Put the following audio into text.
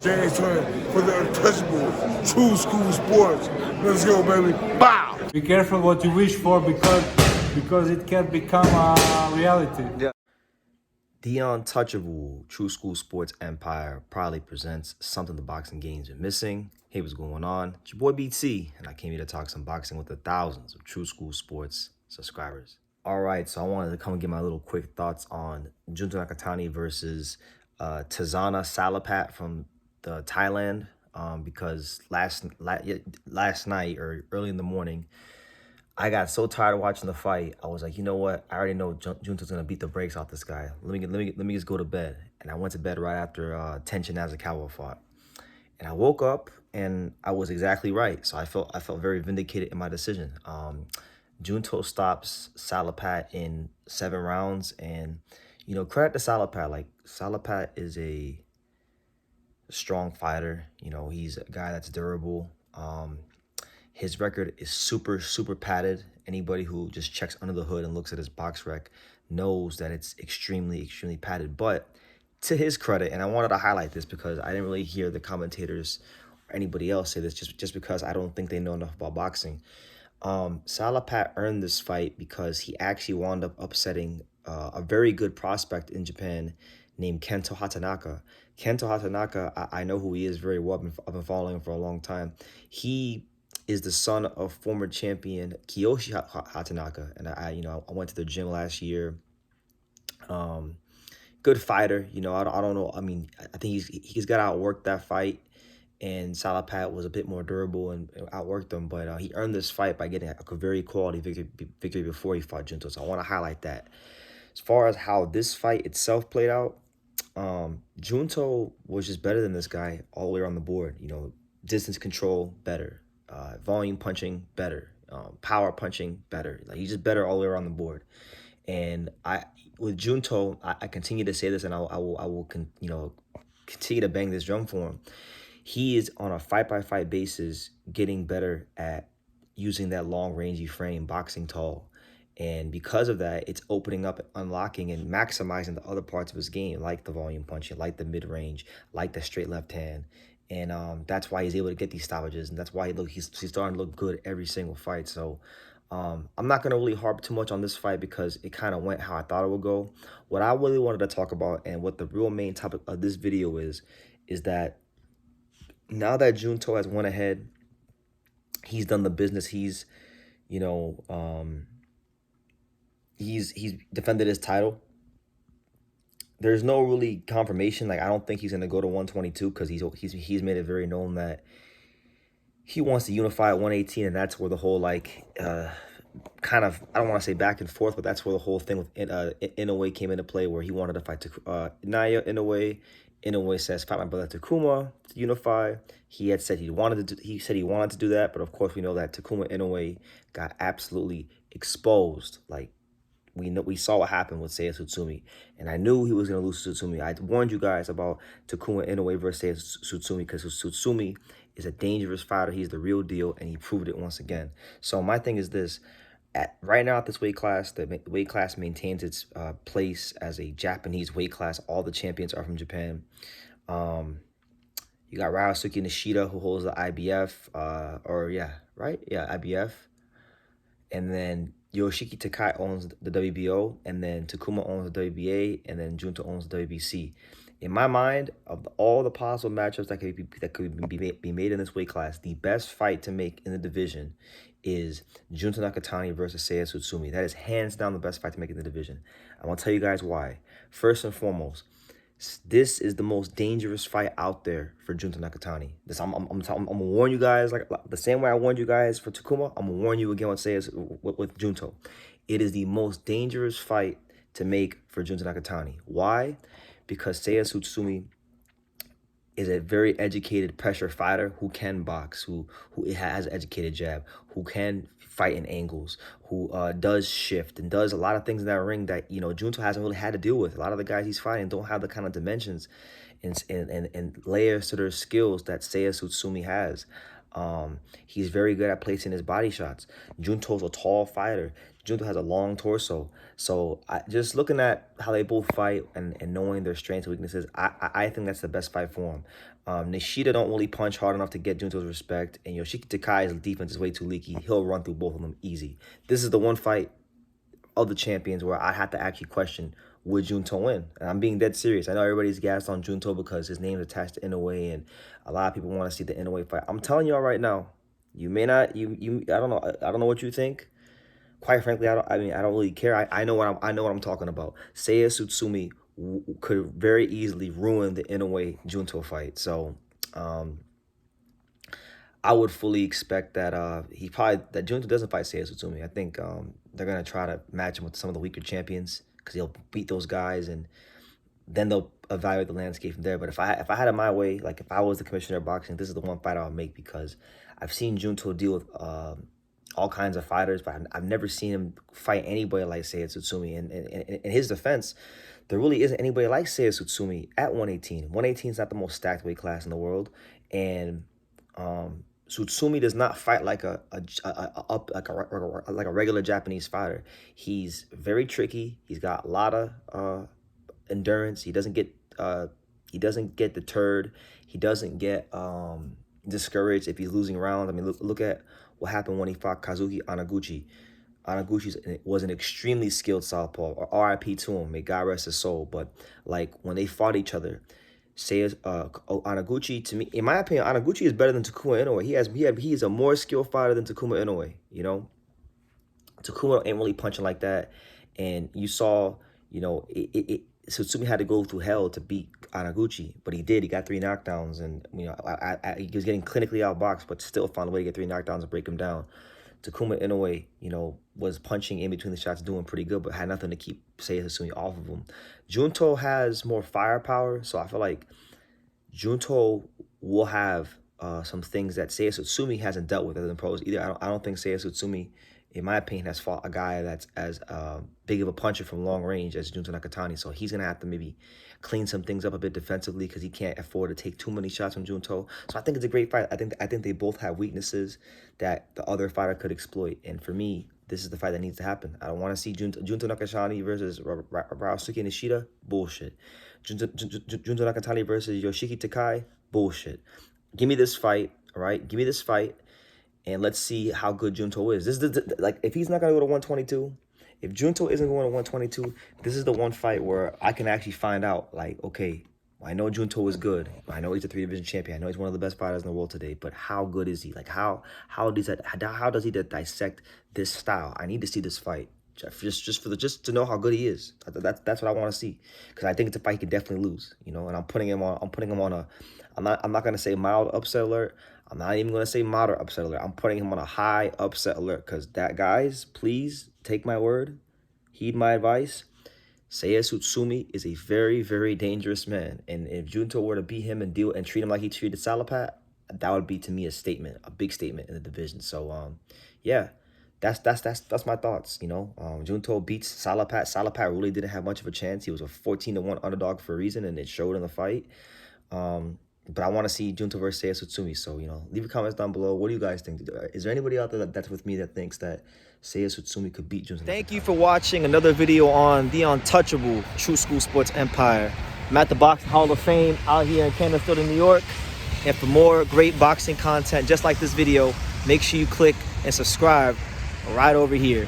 James Twin for the untouchable true school sports. Let's go, baby. Bow! Be careful what you wish for because it can become a reality. Yeah. The untouchable True School Sports Empire proudly presents something the boxing games are missing. Hey, what's going on? It's your boy BT, and I came here to talk some boxing with the thousands of True School Sports subscribers. All right, so I wanted to come and give my little quick thoughts on Junto Nakatani versus Tazana Salapat from Thailand, because last night or early in the morning, I got so tired of watching the fight. I was like, you know what? I already know Junto's gonna beat the brakes off this guy. Let me just go to bed. And I went to bed right after Tenshin Nasukawa fought. And I woke up and I was exactly right. So I felt very vindicated in my decision. Junto stops Salapat in 7 rounds, and credit to Salapat. Like, Salapat is a strong fighter. He's a guy that's durable. His record is super padded. Anybody who just checks under the hood and looks at his box rec knows that it's extremely padded. But to his credit, and I wanted to highlight this because I didn't really hear the commentators or anybody else say this, just because I don't think they know enough about boxing. Salapat earned this fight because he actually wound up upsetting a very good prospect in Japan named Kento Hatanaka. Kento Hatanaka, I know who he is very well. I've been following him for a long time. He is the son of former champion Kiyoshi Hatanaka, and I went to the gym last year. Good fighter, I don't know. I mean, I think he's got to outwork that fight, and Salapat was a bit more durable and outworked him, but he earned this fight by getting a very quality victory before he fought Junto. So I want to highlight that. As far as how this fight itself played out, Junto was just better than this guy all the way around the board. Distance control better. Volume punching better, power punching better. Like, he's just better all the way around the board. And with Junto, I continue to say this, and I will continue to bang this drum for him. He is on a fight-by-fight basis getting better at using that long rangey frame, boxing tall. And because of that, it's opening up, unlocking, and maximizing the other parts of his game, like the volume punching, like the mid-range, like the straight left hand. And that's why he's able to get these stoppages, and that's why he's starting to look good every single fight. So I'm not going to really harp too much on this fight because it kind of went how I thought it would go. What I really wanted to talk about, and what the real main topic of this video is that now that Junto has went ahead, he's done the business. He's defended his title. There's no really confirmation. Like, I don't think he's going to go to 122 because he's made it very known that he wants to unify at 118, and that's where the whole kind of, I don't want to say back and forth, but that's where the whole thing with Inoue came into play, where he wanted to fight Inoue. Inoue says, "Fight my brother Takuma to unify." He had said he wanted to do that, but of course we know that Takuma Inoue got absolutely exposed. Like, we saw what happened with Seiya Tsutsumi, and I knew he was going to lose to Tsutsumi. I warned you guys about Takuma Inoue versus Seiya Tsutsumi because Tsutsumi is a dangerous fighter. He's the real deal, and he proved it once again. So my thing is this. Right now at this weight class, the weight class maintains its place as a Japanese weight class. All the champions are from Japan. You got Ryosuke Nishida, who holds the IBF, IBF. And then Yoshiki Takai owns the WBO, and then Takuma owns the WBA, and then Junto owns the WBC. In my mind, of all the possible matchups that could be made in this weight class, the best fight to make in the division is Junto Nakatani versus Seiya Tsutsumi. That is hands down the best fight to make in the division. I want to tell you guys why. First and foremost, this is the most dangerous fight out there for Junto Nakatani. I'm gonna warn you guys, like the same way I warned you guys for Takuma. I'm gonna warn you again with Junto. It is the most dangerous fight to make for Junto Nakatani. Why? Because Seiya Tsutsumi is a very educated pressure fighter who can box, who has an educated jab, who can fight in angles, who does shift and does a lot of things in that ring that Junto hasn't really had to deal with. A lot of the guys he's fighting don't have the kind of dimensions and layers to their skills that Seiya Tsutsumi has. He's very good at placing his body shots. Junto's a tall fighter. Junto has a long torso. So just looking at how they both fight and knowing their strengths and weaknesses, I think that's the best fight for him. Nishida don't really punch hard enough to get Junto's respect, and Yoshiki Takai's defense is way too leaky. He'll run through both of them easy. This is the one fight of the champions where I have to actually question, would Junto win? And I'm being dead serious. I know everybody's gassed on Junto because his name is attached to Inoue, and a lot of people want to see the Inoue fight. I'm telling y'all right now, you may not, I don't know what you think. Quite frankly, I don't really care. I know what I'm talking about. Seiya Tsutsumi could very easily ruin the Inoue Junto fight. So, I would fully expect that that Junto doesn't fight Seiya Tsutsumi. I think they're gonna try to match him with some of the weaker champions because he'll beat those guys, and then they'll evaluate the landscape from there. But if I had it my way, like if I was the commissioner of boxing, this is the one fight I would make, because I've seen Junto deal with all kinds of fighters, but I've never seen him fight anybody like Seiya Tsutsumi. And in his defense, there really isn't anybody like Seiya Tsutsumi at 118. 118 is not the most stacked weight class in the world, and Tsutsumi does not fight like a regular Japanese fighter. He's very tricky. He's got a lot of endurance. He doesn't get deterred. He doesn't get discouraged if he's losing rounds. I mean, look at what happened when he fought Kazuki Anaguchi. Anaguchi was an extremely skilled southpaw. R.I.P. to him. May God rest his soul. But like when they fought each other, Anaguchi, to me, in my opinion, Anaguchi is better than Takuma Inoue. He is a more skilled fighter than Takuma Inoue. You know, Takuma ain't really punching like that, and you saw, you know, Tsutsumi had to go through hell to beat Anaguchi, but he did. He got 3 knockdowns, and you know, he was getting clinically outboxed, but still found a way to get 3 knockdowns and break him down. Takuma Inoue, you know, was punching in between the shots, doing pretty good, but had nothing to keep Seiya Tsutsumi off of him. Junto has more firepower, so I feel like Junto will have some things that Seiya Tsutsumi hasn't dealt with as an pros either. I don't think Seiya Tsutsumi, in my opinion, has fought a guy that's as big of a puncher from long range as Junto Nakatani. So he's going to have to maybe clean some things up a bit defensively because he can't afford to take too many shots from Junto. So I think it's a great fight. I think they both have weaknesses that the other fighter could exploit. And for me, this is the fight that needs to happen. I don't want to see Junto Nakatani versus Ryosuke Nishida. Bullshit. Junto Nakatani versus Yoshiki Takai. Bullshit. Give me this fight, all right? Give me this fight, and let's see how good Junto is. This is like, if he's not going to go to 122, if Junto isn't going to 122, this is the one fight where I can actually find out, like, okay, I know Junto is good. I know he's a 3-division champion. I know he's one of the best fighters in the world today, but how good is he? Like, how does he dissect this style? I need to see this fight just to know how good he is. That's what I want to see, because I think it's a fight he can definitely lose. You know, and I'm putting him on a. I'm not gonna say mild upset alert. I'm not even gonna say moderate upset alert. I'm putting him on a high upset alert, because that, guys, please take my word, heed my advice. Seiya Tsutsumi is a very, very dangerous man, and if Junto were to beat him and treat him like he treated Salaat, that would be, to me, a big statement in the division. So yeah, that's my thoughts. You know, Junto beats Salaat. Salaat really didn't have much of a chance. He was a 14-1 underdog for a reason, and it showed in the fight. But I want to see Junto versus Seiya Tsutsumi. So, you know, leave your comments down below. What do you guys think? Is there anybody out there that's with me that thinks that Seiya Tsutsumi could beat Junto? Thank you for watching another video on the untouchable True School Sports Empire. I'm at the Boxing Hall of Fame out here in Canterfield, New York. And for more great boxing content just like this video, make sure you click and subscribe right over here.